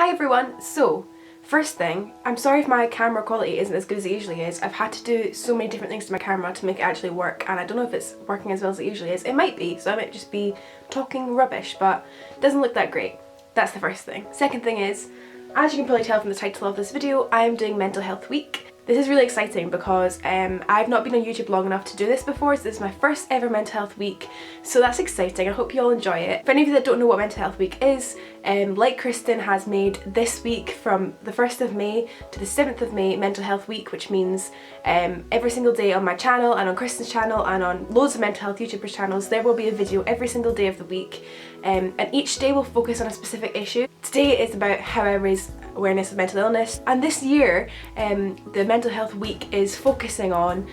Hi everyone! So, first thing, I'm sorry if my camera quality isn't as good as it usually is. I've had to do so many different things to my camera to make it actually work, and I don't know if it's working as well as it usually is. It might be, so I might just be talking rubbish, but it doesn't look that great. That's the first thing. Second thing is, as you can probably tell from the title of this video, I'm doing Mental Health Week. This is really exciting because I've not been on YouTube long enough to do this before, so this is my first ever Mental Health Week, so that's exciting. I hope you all enjoy it. For any of you that don't know what Mental Health Week is, like Kristen has made this week from the 1st of May to the 7th of May Mental Health Week, which means every single day on my channel and on Kristen's channel and on loads of mental health YouTubers channels there will be a video every single day of the week, and each day will focus on a specific issue. Today is about how I raise awareness of mental illness, and this year the Mental Health Week is focusing on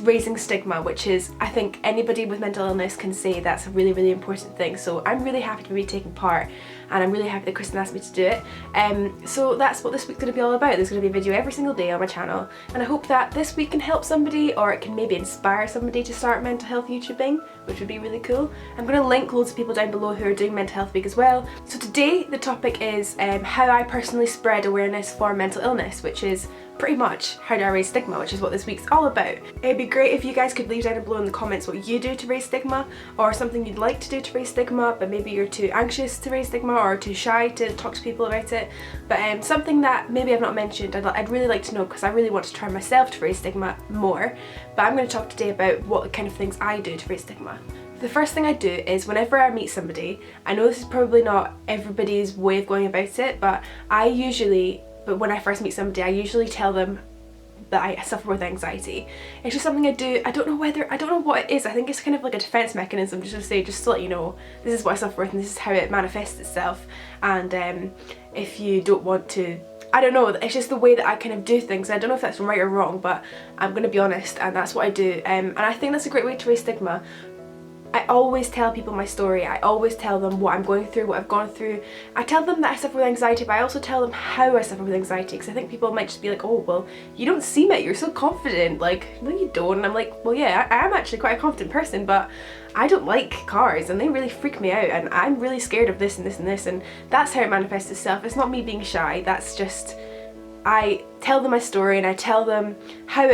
raising stigma, which is, I think anybody with mental illness can say that's a really, really important thing. So I'm really happy to be taking part, and I'm really happy that Kristen asked me to do it. So that's what this week's going to be all about. There's going to be a video every single day on my channel, and I hope that this week can help somebody, or it can maybe inspire somebody to start mental health YouTubing, which would be really cool. I'm going to link loads of people down below who are doing Mental Health Week as well. So today the topic is how I personally spread awareness for mental illness, which is pretty much how do I raise stigma, which is what this week's all about. It'd be great if you guys could leave down below in the comments what you do to raise stigma, or something you'd like to do to raise stigma but maybe you're too anxious to raise stigma or too shy to talk to people about it. But something that maybe I've not mentioned I'd really like to know, because I really want to try myself to raise stigma more. But I'm going to talk today about what kind of things I do to raise stigma. The first thing I do is whenever I meet somebody, I know this is probably not everybody's way of going about it, but when I first meet somebody, I usually tell them that I suffer with anxiety. It's just something I do. I don't know what it is. I think it's kind of like a defense mechanism, just to say, just to let you know, this is what I suffer with and this is how it manifests itself. And if you don't want to, I don't know, it's just the way that I kind of do things. I don't know if that's right or wrong, but I'm gonna be honest, and that's what I do. And I think that's a great way to raise stigma. I always tell people my story. I always tell them what I'm going through, what I've gone through. I tell them that I suffer with anxiety, but I also tell them how I suffer with anxiety, because I think people might just be like, oh, well, you don't seem it, you're so confident. Like, no you don't. And I'm like, well yeah, I am actually quite a confident person, but I don't like cars and they really freak me out, and I'm really scared of this and this and this, and that's how it manifests itself. It's not me being shy, that's just, I tell them my story and I tell them how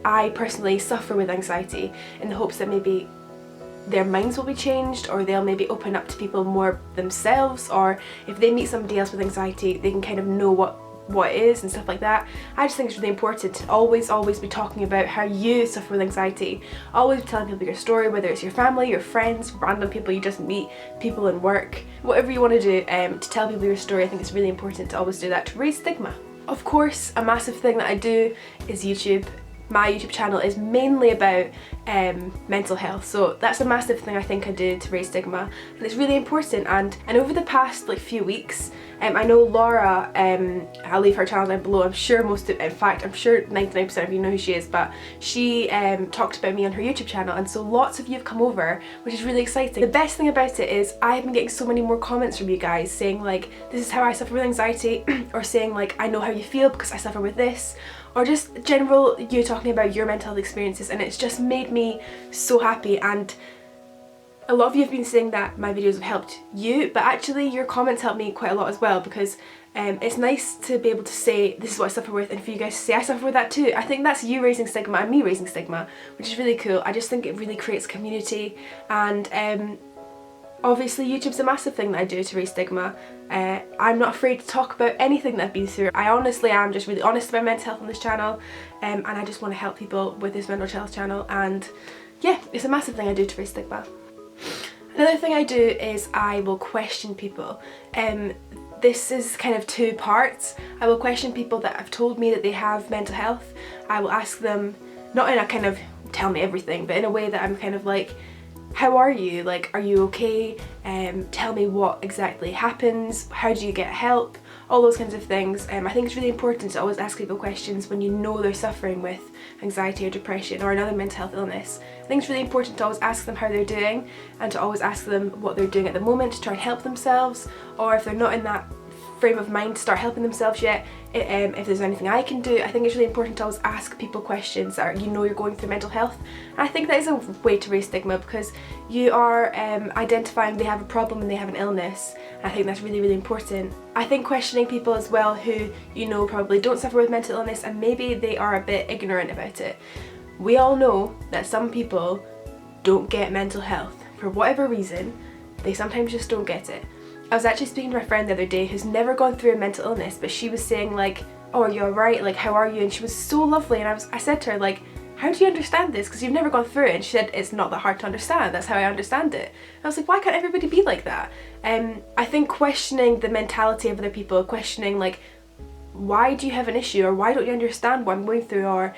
I personally suffer with anxiety, in the hopes that maybe their minds will be changed, or they'll maybe open up to people more themselves, or if they meet somebody else with anxiety they can kind of know what it is and stuff like that. I just think it's really important to always be talking about how you suffer with anxiety. Always be telling people your story, whether it's your family, your friends, random people you just meet, people in work, whatever you want to do to tell people your story. I think it's really important to always do that to raise stigma. Of course, a massive thing that I do is YouTube. My YouTube channel is mainly about mental health, so that's a massive thing I think I do to raise stigma, and it's really important. And over the past few weeks, I know Laura, I'll leave her channel down below, I'm sure in fact I'm sure 99% of you know who she is, but she talked about me on her YouTube channel, and so lots of you have come over, which is really exciting. The best thing about it is I've been getting so many more comments from you guys saying like, this is how I suffer with anxiety, or saying like, I know how you feel because I suffer with this, or just general you talking about your mental health experiences, and it's just made me so happy. And a lot of you have been saying that my videos have helped you, but actually your comments help me quite a lot as well, because it's nice to be able to say this is what I suffer with, and for you guys to say I suffer with that too. I think that's you raising stigma and me raising stigma, which is really cool. I just think it really creates community, and obviously YouTube's a massive thing that I do to raise stigma. I'm not afraid to talk about anything that I've been through. I honestly am just really honest about mental health on this channel, and I just want to help people with this mental health channel, and yeah, it's a massive thing I do to raise stigma. Another thing I do is I will question people. This is kind of two parts. I will question people that have told me that they have mental health. I will ask them, not in a kind of tell me everything, but in a way that I'm kind of like, how are you? Like, are you okay? Tell me what exactly happens. How do you get help? All those kinds of things. I think it's really important to always ask people questions when you know they're suffering with anxiety or depression or another mental health illness. I think it's really important to always ask them how they're doing, and to always ask them what they're doing at the moment to try and help themselves, or if they're not in that frame of mind to start helping themselves yet. If there's anything I can do, I think it's really important to always ask people questions that are, you know, you're going through mental health. And I think that is a way to raise stigma, because you are identifying they have a problem and they have an illness. And I think that's really, really important. I think questioning people as well who, you know, probably don't suffer with mental illness and maybe they are a bit ignorant about it. We all know that some people don't get mental health for whatever reason. They sometimes just don't get it. I was actually speaking to my friend the other day who's never gone through a mental illness, but she was saying like, oh, are you alright? Like, how are you? And she was so lovely, and I said to her like, how do you understand this? Because you've never gone through it. And she said, it's not that hard to understand. That's how I understand it. And I was like, why can't everybody be like that? I think questioning the mentality of other people, questioning like, why do you have an issue, or why don't you understand what I'm going through, or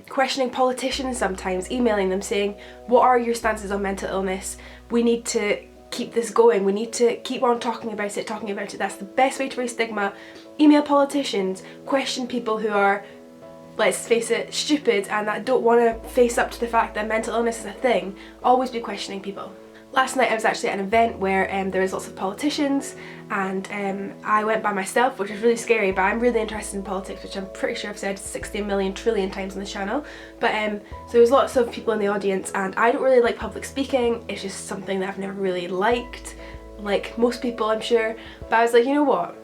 questioning politicians sometimes, emailing them saying, what are your stances on mental illness? We need to keep this going, we need to keep on talking about it. That's the best way to raise stigma. Email politicians, question people who are, let's face it, stupid and that don't want to face up to the fact that mental illness is a thing. Always be questioning people. Last night I was actually at an event where there was lots of politicians, and I went by myself, which was really scary, but I'm really interested in politics, which I'm pretty sure I've said 60 million trillion times on the channel. But so there was lots of people in the audience, and I don't really like public speaking. It's just something that I've never really liked, like most people I'm sure. But I was like, you know what?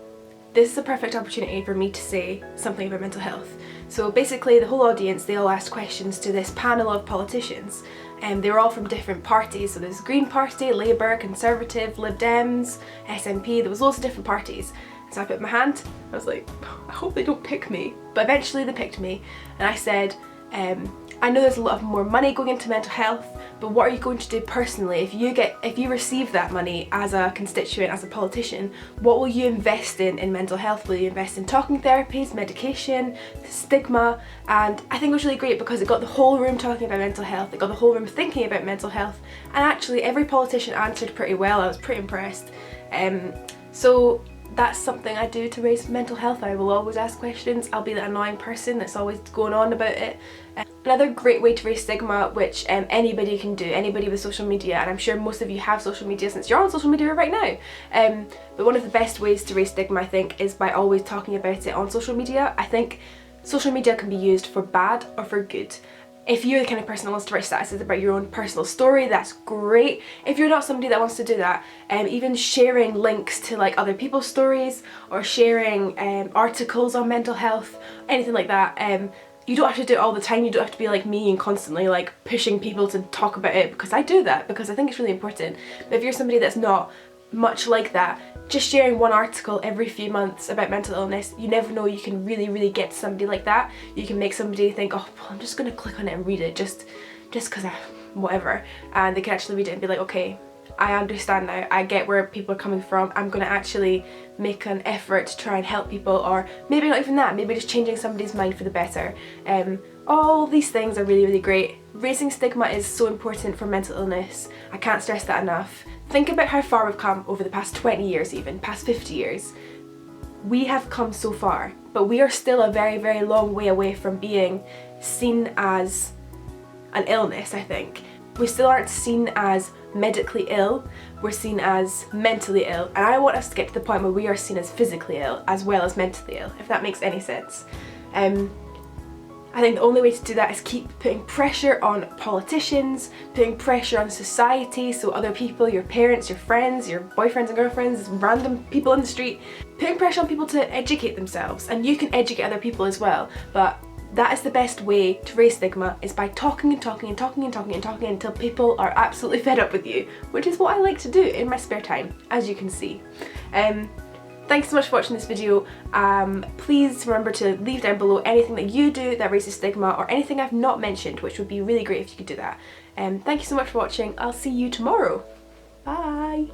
This is a perfect opportunity for me to say something about mental health. So basically the whole audience, they all asked questions to this panel of politicians. They were all from different parties, so there's Green Party, Labour, Conservative, Lib Dems, SNP, there was loads of different parties. So I put my hand, I was like, I hope they don't pick me. But eventually they picked me, and I said, I know there's a lot of more money going into mental health, but what are you going to do personally? If you receive that money as a constituent, as a politician, what will you invest in mental health? Will you invest in talking therapies, medication, stigma? And I think it was really great because it got the whole room talking about mental health, it got the whole room thinking about mental health, and actually every politician answered pretty well. I was pretty impressed. So that's something I do to raise mental health. I will always ask questions. I'll be that annoying person that's always going on about it. Another great way to raise stigma, which anybody can do, anybody with social media, and I'm sure most of you have social media since you're on social media right now, but one of the best ways to raise stigma, I think, is by always talking about it on social media. I think social media can be used for bad or for good. If you're the kind of person that wants to write statuses about your own personal story, that's great. If you're not somebody that wants to do that, even sharing links to like other people's stories, or sharing articles on mental health, anything like that, you don't have to do it all the time. You don't have to be like me and constantly like pushing people to talk about it, because I do that because I think it's really important. But if you're somebody that's not much like that, just sharing one article every few months about mental illness, you never know, you can really, really get to somebody like that. You can make somebody think, oh, well, I'm just gonna click on it and read it just because I whatever, and they can actually read it and be like, okay, I understand now, I get where people are coming from, I'm gonna actually make an effort to try and help people, or maybe not even that, maybe just changing somebody's mind for the better. All these things are really, really great. Raising stigma is so important for mental illness. I can't stress that enough. Think about how far we've come over the past 20 years even, past 50 years. We have come so far, but we are still a very, very long way away from being seen as an illness, I think. We still aren't seen as medically ill, we're seen as mentally ill, and I want us to get to the point where we are seen as physically ill as well as mentally ill, if that makes any sense. I think the only way to do that is keep putting pressure on politicians, putting pressure on society, so other people, your parents, your friends, your boyfriends and girlfriends, random people in the street, putting pressure on people to educate themselves, and you can educate other people as well, but that is the best way to raise stigma, is by talking and talking and talking and talking and talking until people are absolutely fed up with you, which is what I like to do in my spare time, as you can see. Thanks so much for watching this video. Please remember to leave down below anything that you do that raises stigma, or anything I've not mentioned, which would be really great if you could do that. Thank you so much for watching. I'll see you tomorrow. Bye!